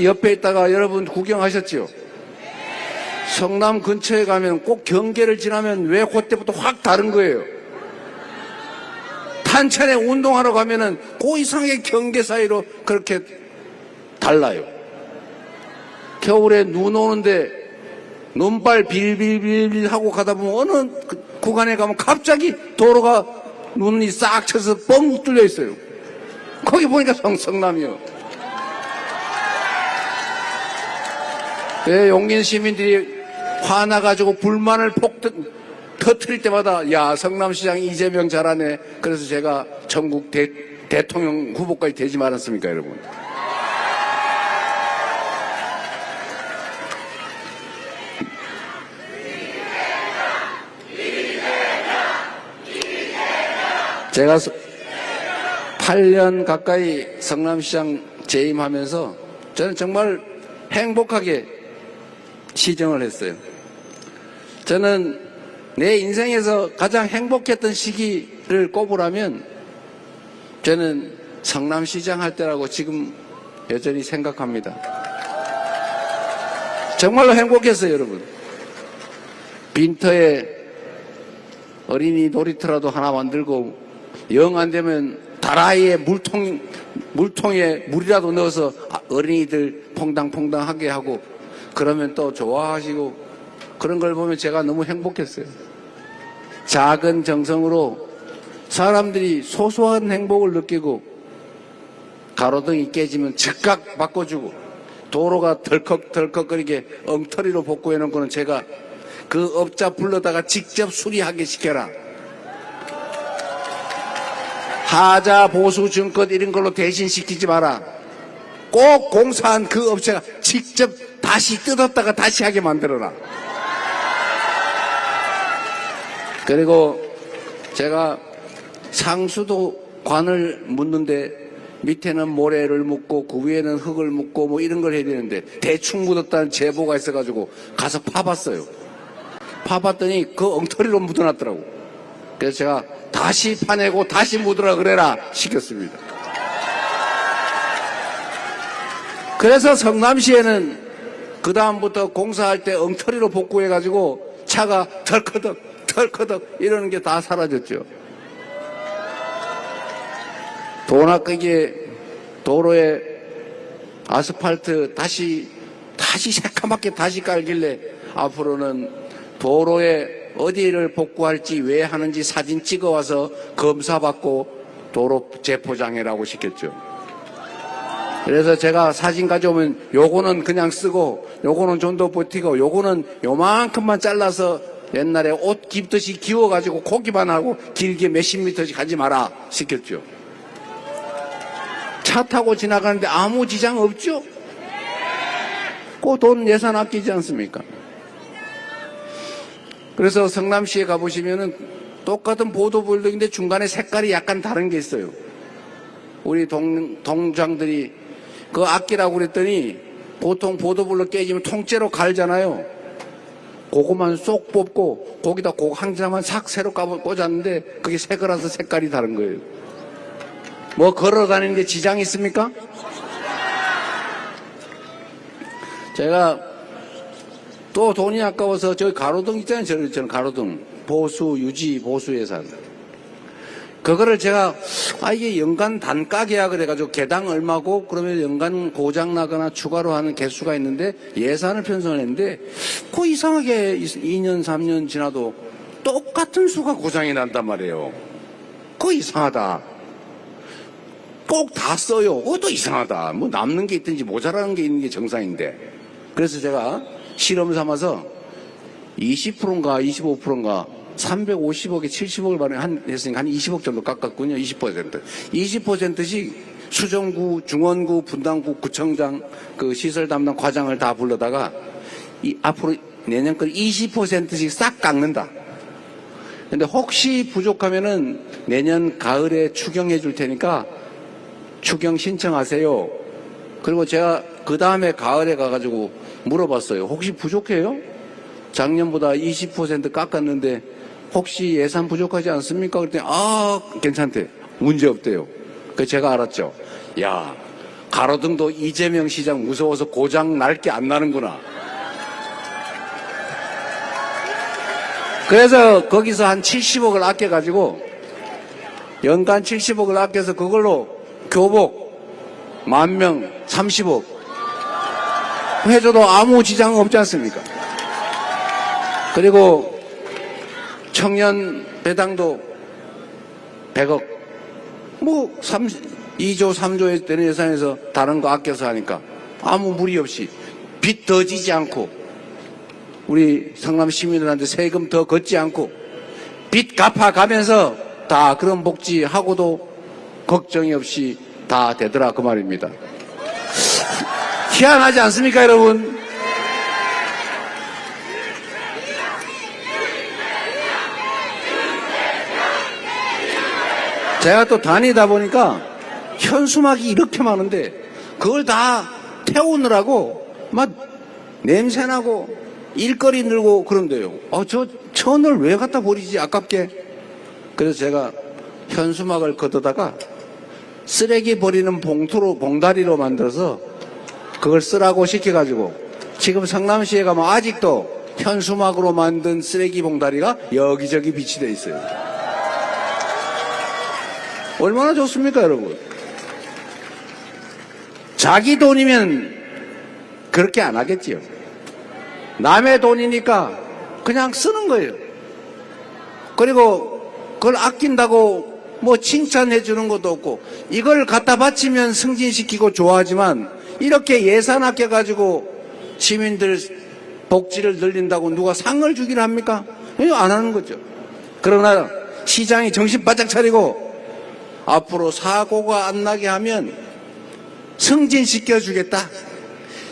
옆에 있다가 여러분 구경하셨죠? 성남 근처에 가면 꼭 경계를 지나면 왜 그때부터 확 다른 거예요. 탄천에 운동하러 가면은 그 이상의 경계 사이로 그렇게 달라요. 겨울에 눈 오는데 눈발 빌빌빌 하고 가다 보면 어느 구간에 가면 갑자기 도로가 눈이 싹 쳐서 뻥 뚫려 있어요. 거기 보니까 성남이요. 용인 시민들이 화나가지고 불만을 터뜨릴 때마다 야 성남시장 이재명 잘하네. 그래서 제가 전국 대통령 후보까지 되지 말았습니까 여러분. 제가 8년 가까이 성남시장 재임하면서 저는 정말 행복하게 시정을 했어요. 저는 내 인생에서 가장 행복했던 시기를 꼽으라면 저는 성남시장 할 때라고 지금 여전히 생각합니다. 정말로 행복했어요 여러분. 빈터에 어린이 놀이터라도 하나 만들고 영 안 되면 다라이에 물통에 물이라도 넣어서 어린이들 퐁당퐁당하게 하고 그러면 또 좋아하시고 그런 걸 보면 제가 너무 행복했어요. 작은 정성으로 사람들이 소소한 행복을 느끼고 가로등이 깨지면 즉각 바꿔주고 도로가 덜컥덜컥거리게 엉터리로 복구해놓은 거는 제가 그 업자 불러다가 직접 수리하게 시켜라. 하자, 보수, 증권 이런 걸로 대신시키지 마라. 꼭 공사한 그 업체가 직접 다시 뜯었다가 다시 하게 만들어라. 그리고 제가 상수도관을 묻는데 밑에는 모래를 묻고 그 위에는 흙을 묻고 뭐 이런 걸 해야 되는데 대충 묻었다는 제보가 있어가지고 가서 파봤어요. 파봤더니 그 엉터리로 묻어놨더라고. 그래서 제가 다시 파내고 다시 묻으라 그래라 시켰습니다. 그래서 성남시에는 그 다음부터 공사할 때 엉터리로 복구해가지고 차가 덜커덕 이러는 게 다 사라졌죠. 돈 아끼게 도로에 아스팔트 다시 새카맣게 다시 깔길래 앞으로는 도로에 어디를 복구할지 왜 하는지 사진 찍어와서 검사받고 도로 재포장해라고 시켰죠. 그래서 제가 사진 가져오면 요거는 그냥 쓰고 요거는 좀 더 버티고 요거는 요만큼만 잘라서 옛날에 옷 입듯이 기워가지고 고기만 하고 길게 몇십 미터씩 가지 마라 시켰죠. 차 타고 지나가는데 아무 지장 없죠? 그 돈 예산 아끼지 않습니까? 그래서 성남시에 가보시면은 똑같은 보도블록인데 중간에 색깔이 약간 다른 게 있어요. 우리 동장들이 그거 아끼라고 그랬더니 보통 보도블록 깨지면 통째로 갈잖아요. 그거만 쏙 뽑고 거기다 그거 한 장만 싹 새로 꽂았는데 그게 새 거라서 색깔이 다른 거예요. 뭐 걸어 다니는데 지장이 있습니까? 제가 또 돈이 아까워서 저기 가로등 있잖아요. 저는 가로등 유지 보수 예산 그거를 제가 이게 연간 단가 계약을 해가지고 개당 얼마고 그러면 연간 고장 나거나 추가로 하는 개수가 있는데 예산을 편성을 했는데 그 이상하게 2년 3년 지나도 똑같은 수가 고장이 난단 말이에요. 그거 이상하다. 꼭 다 써요. 그것도 이상하다. 뭐 남는 게 있든지 모자라는 게 있는 게 정상인데. 그래서 제가 실험 삼아서 20%인가 25%인가 350억에 70억을 했으니까 한 20억 정도 깎았군요. 20%. 20%씩 수정구, 중원구, 분당구, 구청장, 그 시설 담당 과장을 다 불러다가 앞으로 내년 걸 20%씩 싹 깎는다. 근데 혹시 부족하면은 내년 가을에 추경해 줄 테니까 추경 신청하세요. 그리고 제가 그 다음에 가을에 가가지고 물어봤어요. 혹시 부족해요? 작년보다 20% 깎았는데 혹시 예산 부족하지 않습니까? 그랬더니 괜찮대. 문제 없대요. 그래서 제가 알았죠. 야, 가로등도 이재명 시장 무서워서 고장 날 게 안 나는구나. 그래서 거기서 한 70억을 아껴가지고 연간 70억을 아껴서 그걸로 교복 10,000명 30억 해줘도 아무 지장 없지 않습니까? 그리고 청년 배당도 100억 2조 3조에 되는 예산에서 다른 거 아껴서 하니까 아무 무리 없이 빚 더 지지 않고 우리 성남 시민들한테 세금 더 걷지 않고 빚 갚아가면서 다 그런 복지하고도 걱정이 없이 다 되더라 그 말입니다. 희한하지 않습니까 여러분? 제가 또 다니다 보니까 현수막이 이렇게 많은데 그걸 다 태우느라고 막 냄새나고 일거리 늘고 그런데요. 저 천을 왜 갖다 버리지 아깝게. 그래서 제가 현수막을 걷어다가 쓰레기 버리는 봉다리로 만들어서 그걸 쓰라고 시켜가지고 지금 성남시에 가면 아직도 현수막으로 만든 쓰레기 봉다리가 여기저기 비치되어 있어요. 얼마나 좋습니까 여러분? 자기 돈이면 그렇게 안 하겠지요. 남의 돈이니까 그냥 쓰는 거예요. 그리고 그걸 아낀다고 뭐 칭찬해 주는 것도 없고 이걸 갖다 바치면 승진시키고 좋아하지만 이렇게 예산 아껴가지고 시민들 복지를 늘린다고 누가 상을 주기를 합니까? 이거 안 하는 거죠. 그러나 시장이 정신 바짝 차리고 앞으로 사고가 안 나게 하면 승진시켜 주겠다.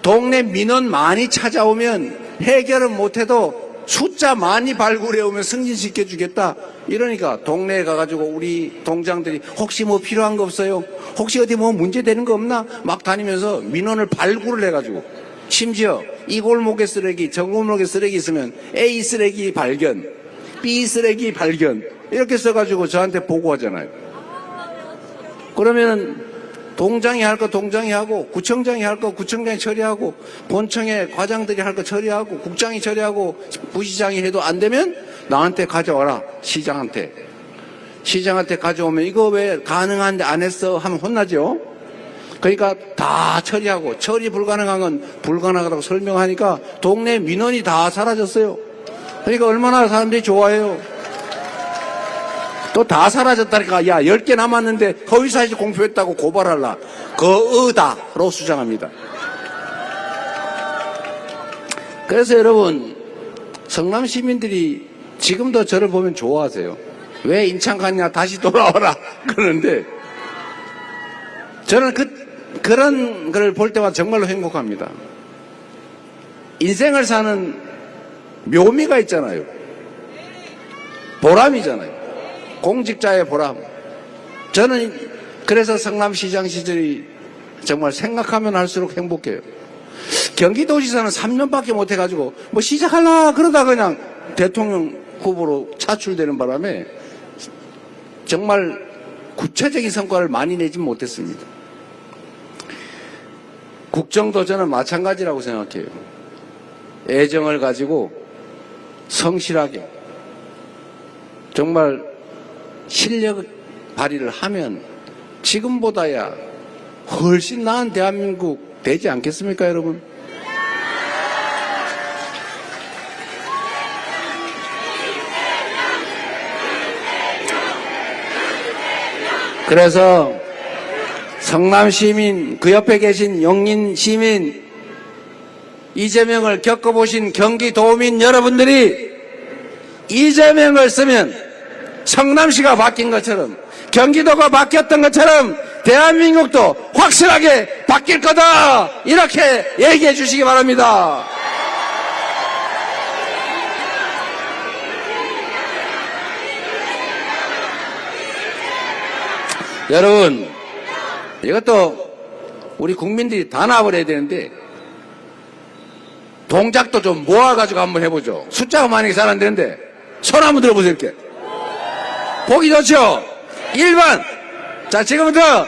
동네 민원 많이 찾아오면 해결은 못해도 숫자 많이 발굴해 오면 승진시켜 주겠다. 이러니까 동네에 가가지고 우리 동장들이 혹시 뭐 필요한 거 없어요? 혹시 어디 뭐 문제 되는 거 없나? 막 다니면서 민원을 발굴을 해가지고 심지어 이 골목에 쓰레기, 저 골목에 쓰레기 있으면 A 쓰레기 발견, B 쓰레기 발견 이렇게 써가지고 저한테 보고하잖아요. 그러면 동장이 할 거 동장이 하고 구청장이 할 거 구청장이 처리하고 본청의 과장들이 할 거 처리하고 국장이 처리하고 부시장이 해도 안 되면 나한테 가져와라. 시장한테 가져오면 이거 왜 가능한데 안 했어 하면 혼나죠. 그러니까 다 처리하고 처리 불가능한 건 불가능하다고 설명하니까 동네 민원이 다 사라졌어요. 그러니까 얼마나 사람들이 좋아해요. 또 다 사라졌다니까. 야 10개 남았는데 허위사실 공표했다고 고발할라. 거의다로 주장합니다. 그래서 여러분 성남 시민들이 지금도 저를 보면 좋아하세요. 왜 인천 갔냐 다시 돌아와라 그러는데 저는 그런 걸 볼 때마다 정말로 행복합니다. 인생을 사는 묘미가 있잖아요. 보람이잖아요. 공직자의 보람. 저는 그래서 성남시장 시절이 정말 생각하면 할수록 행복해요. 경기도지사는 3년밖에 못 해가지고 뭐 시작하려 그러다 그냥 대통령 후보로 차출되는 바람에 정말 구체적인 성과를 많이 내지 못했습니다. 국정도 저는 마찬가지라고 생각해요. 애정을 가지고 성실하게 정말 실력 발휘를 하면 지금보다야 훨씬 나은 대한민국 되지 않겠습니까, 여러분? 그래서 성남 시민, 그 옆에 계신 용인 시민, 이재명을 겪어보신 경기도민 여러분들이 이재명을 쓰면 성남시가 바뀐 것처럼 경기도가 바뀌었던 것처럼 대한민국도 확실하게 바뀔 거다 이렇게 얘기해 주시기 바랍니다. 여러분 이것도 우리 국민들이 다 나와버려야 되는데 동작도 좀 모아가지고 한번 해보죠. 숫자가 많이 잘 안 되는데 손 한번 들어보세요. 이렇게 보기 좋죠? 1번 자 지금부터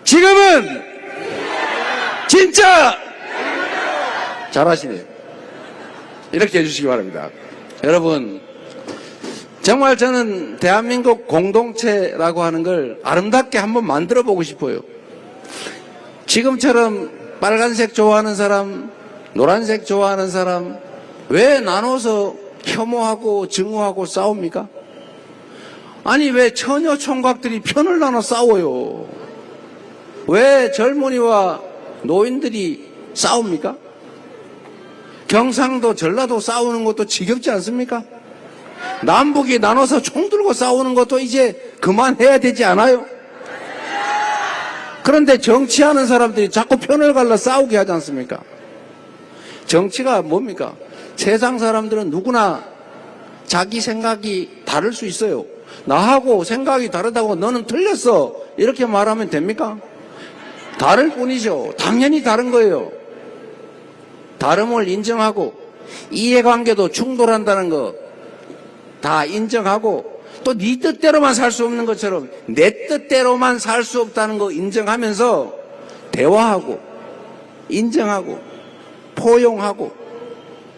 지금은 진짜 잘하시네요. 이렇게 해주시기 바랍니다. 여러분, 정말 저는 대한민국 공동체라고 하는 걸 아름답게 한번 만들어 보고 싶어요. 지금처럼 빨간색 좋아하는 사람, 노란색 좋아하는 사람, 왜 나눠서 혐오하고 증오하고 싸웁니까? 아니, 왜 처녀 총각들이 편을 나눠 싸워요? 왜 젊은이와 노인들이 싸웁니까? 경상도, 전라도 싸우는 것도 지겹지 않습니까? 남북이 나눠서 총 들고 싸우는 것도 이제 그만해야 되지 않아요? 그런데 정치하는 사람들이 자꾸 편을 갈라 싸우게 하지 않습니까? 정치가 뭡니까? 세상 사람들은 누구나 자기 생각이 다를 수 있어요. 나하고 생각이 다르다고 너는 틀렸어, 이렇게 말하면 됩니까? 다를 뿐이죠. 당연히 다른 거예요. 다름을 인정하고 이해관계도 충돌한다는 거 다 인정하고, 또 네 뜻대로만 살 수 없는 것처럼 내 뜻대로만 살 수 없다는 거 인정하면서 대화하고 인정하고 포용하고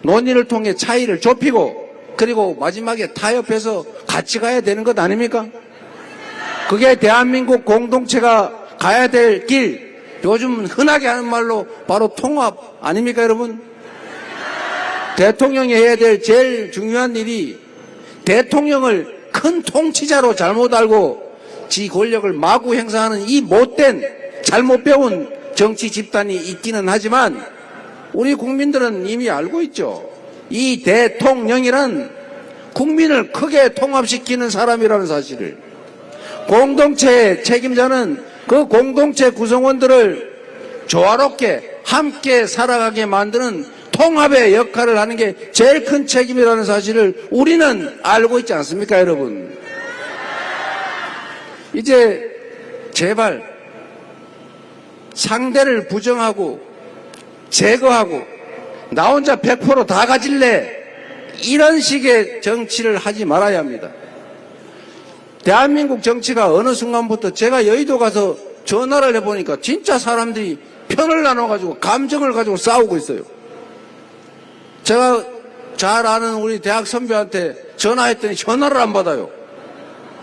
논의를 통해 차이를 좁히고, 그리고 마지막에 타협해서 같이 가야 되는 것 아닙니까? 그게 대한민국 공동체가 가야 될 길, 요즘 흔하게 하는 말로 바로 통합 아닙니까, 여러분? 대통령이 해야 될 제일 중요한 일이 대통령을 큰 통치자로 잘못 알고 지 권력을 마구 행사하는 이 못된, 잘못 배운 정치 집단이 있기는 하지만 우리 국민들은 이미 알고 있죠. 이 대통령이란 국민을 크게 통합시키는 사람이라는 사실을. 공동체의 책임자는 그 공동체 구성원들을 조화롭게 함께 살아가게 만드는 통합의 역할을 하는 게 제일 큰 책임이라는 사실을 우리는 알고 있지 않습니까, 여러분? 이제 제발 상대를 부정하고 제거하고 나 혼자 100% 다 가질래, 이런 식의 정치를 하지 말아야 합니다. 대한민국 정치가 어느 순간부터, 제가 여의도 가서 전화를 해보니까 진짜 사람들이 편을 나눠가지고 감정을 가지고 싸우고 있어요. 제가 잘 아는 우리 대학 선배한테 전화했더니 전화를 안 받아요.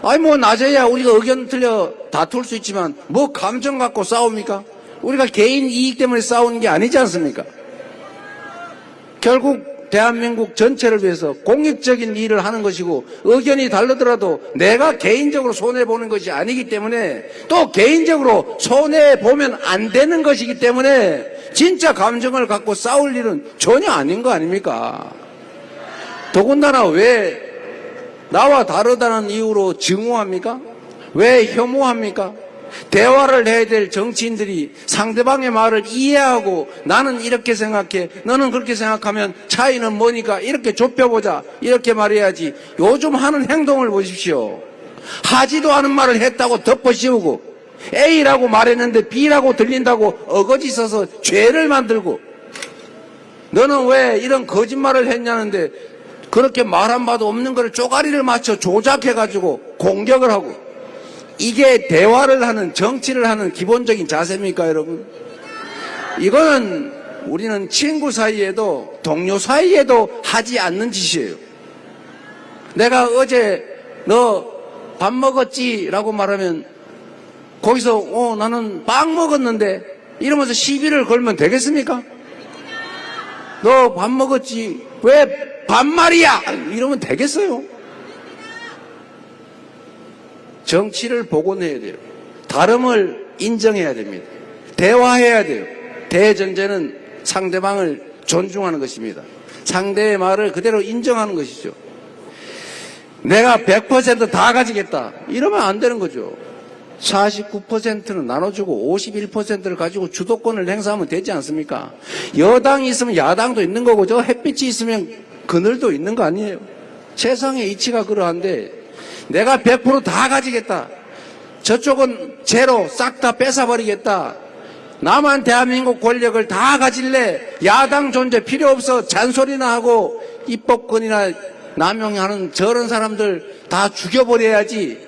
아니 뭐 낮에야 우리가 의견 틀려 다툴 수 있지만 뭐 감정 갖고 싸웁니까? 우리가 개인 이익 때문에 싸우는 게 아니지 않습니까? 결국 대한민국 전체를 위해서 공익적인 일을 하는 것이고, 의견이 다르더라도 내가 개인적으로 손해보는 것이 아니기 때문에, 또 개인적으로 손해보면 안 되는 것이기 때문에 진짜 감정을 갖고 싸울 일은 전혀 아닌 거 아닙니까? 더군다나 왜 나와 다르다는 이유로 증오합니까? 왜 혐오합니까? 대화를 해야 될 정치인들이 상대방의 말을 이해하고 나는 이렇게 생각해, 너는 그렇게 생각하면 차이는 뭐니까 이렇게 좁혀보자, 이렇게 말해야지. 요즘 하는 행동을 보십시오. 하지도 않은 말을 했다고 덮어씌우고, A라고 말했는데 B라고 들린다고 어거지 써서 죄를 만들고, 너는 왜 이런 거짓말을 했냐는데 그렇게 말 한 바도 없는 걸 쪼가리를 맞춰 조작해가지고 공격을 하고, 이게 대화를 하는, 정치를 하는 기본적인 자세입니까, 여러분? 이거는 우리는 친구 사이에도 동료 사이에도 하지 않는 짓이에요. 내가 어제 너 밥 먹었지? 라고 말하면 거기서 나는 빵 먹었는데 이러면서 시비를 걸면 되겠습니까? 너 밥 먹었지? 왜 반말이야? 이러면 되겠어요? 정치를 복원해야 돼요. 다름을 인정해야 됩니다. 대화해야 돼요. 대전제는 상대방을 존중하는 것입니다. 상대의 말을 그대로 인정하는 것이죠. 내가 100% 다 가지겠다, 이러면 안 되는 거죠. 49%는 나눠주고 51%를 가지고 주도권을 행사하면 되지 않습니까? 여당이 있으면 야당도 있는 거고, 저 햇빛이 있으면 그늘도 있는 거 아니에요? 세상의 이치가 그러한데, 내가 100% 다 가지겠다, 저쪽은 제로 싹 다 뺏어버리겠다, 나만 대한민국 권력을 다 가질래, 야당 존재 필요 없어, 잔소리나 하고 입법권이나 남용하는 저런 사람들 다 죽여버려야지,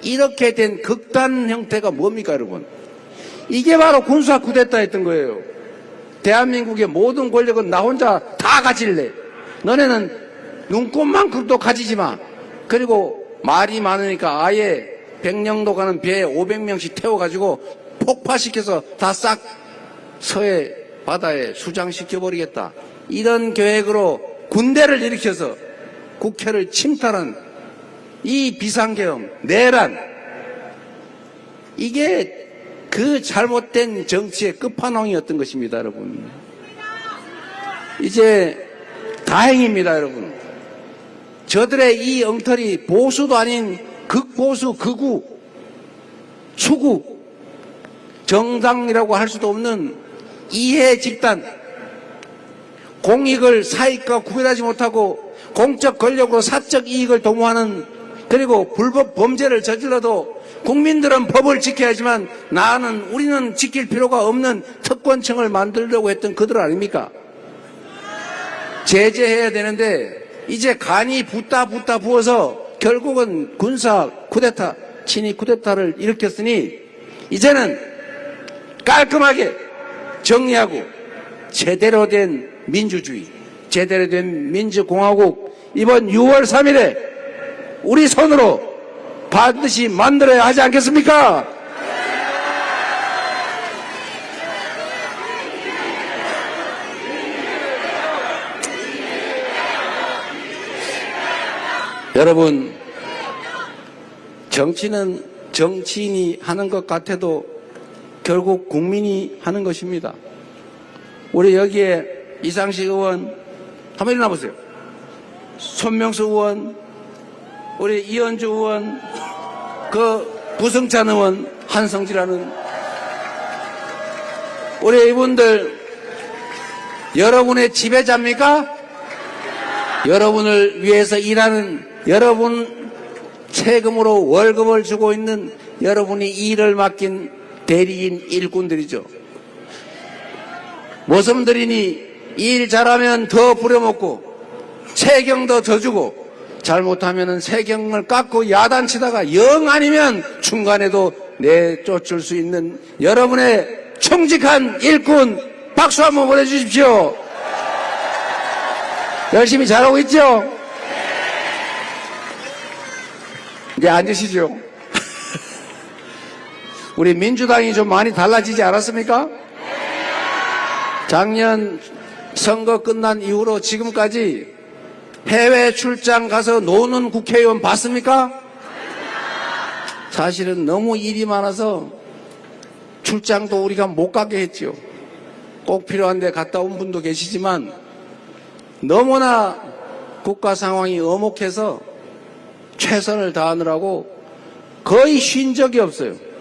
이렇게 된 극단 형태가 뭡니까, 여러분? 이게 바로 군사 쿠데타 했던 거예요. 대한민국의 모든 권력은 나 혼자 다 가질래. 너네는 눈꽃만큼도 가지지 마. 그리고 말이 많으니까 아예 백령도 가는 배에 500명씩 태워가지고 폭파시켜서 다 싹 서해 바다에 수장시켜버리겠다. 이런 계획으로 군대를 일으켜서 국회를 침탈한 이 비상계엄, 내란, 이게 그 잘못된 정치의 끝판왕이었던 것입니다, 여러분. 이제 다행입니다, 여러분. 저들의 이 엉터리 보수도 아닌 극보수, 극우, 추구, 정당이라고 할 수도 없는 이해 집단, 공익을 사익과 구별하지 못하고 공적 권력으로 사적 이익을 도모하는, 그리고 불법 범죄를 저질러도 국민들은 법을 지켜야지만 우리는 지킬 필요가 없는 특권층을 만들려고 했던 그들 아닙니까? 제재해야 되는데 이제 간이 붓다 부어서 결국은 군사 쿠데타, 친위 쿠데타를 일으켰으니 이제는 깔끔하게 정리하고 제대로 된 민주주의, 제대로 된 민주공화국 이번 6월 3일에 우리 손으로 반드시 만들어야 하지 않겠습니까? 여러분, 정치는 정치인이 하는 것 같아도 결국 국민이 하는 것입니다. 우리 여기에 이상식 의원 한번 일어나 보세요. 손명수 의원, 우리 이현주 의원, 그 부승찬 의원, 한성지라는 우리 이분들 여러분의 지배자입니까? 여러분을 위해서 일하는, 여러분 세금으로 월급을 주고 있는 여러분이 일을 맡긴 대리인 일꾼들이죠. 모섬들이니 일 잘하면 더 부려먹고 세경도 더 주고 잘못하면 세경을 깎고 야단치다가 영 아니면 중간에도 내쫓을 수 있는 여러분의 청직한 일꾼 박수 한번 보내주십시오. 열심히 잘하고 있죠? 이제 앉으시죠. 우리 민주당이 좀 많이 달라지지 않았습니까? 작년 선거 끝난 이후로 지금까지 해외 출장 가서 노는 국회의원 봤습니까? 사실은 너무 일이 많아서 출장도 우리가 못 가게 했지요. 꼭 필요한데 갔다 온 분도 계시지만 너무나 국가 상황이 엄혹해서 최선을 다하느라고 거의 쉰 적이 없어요.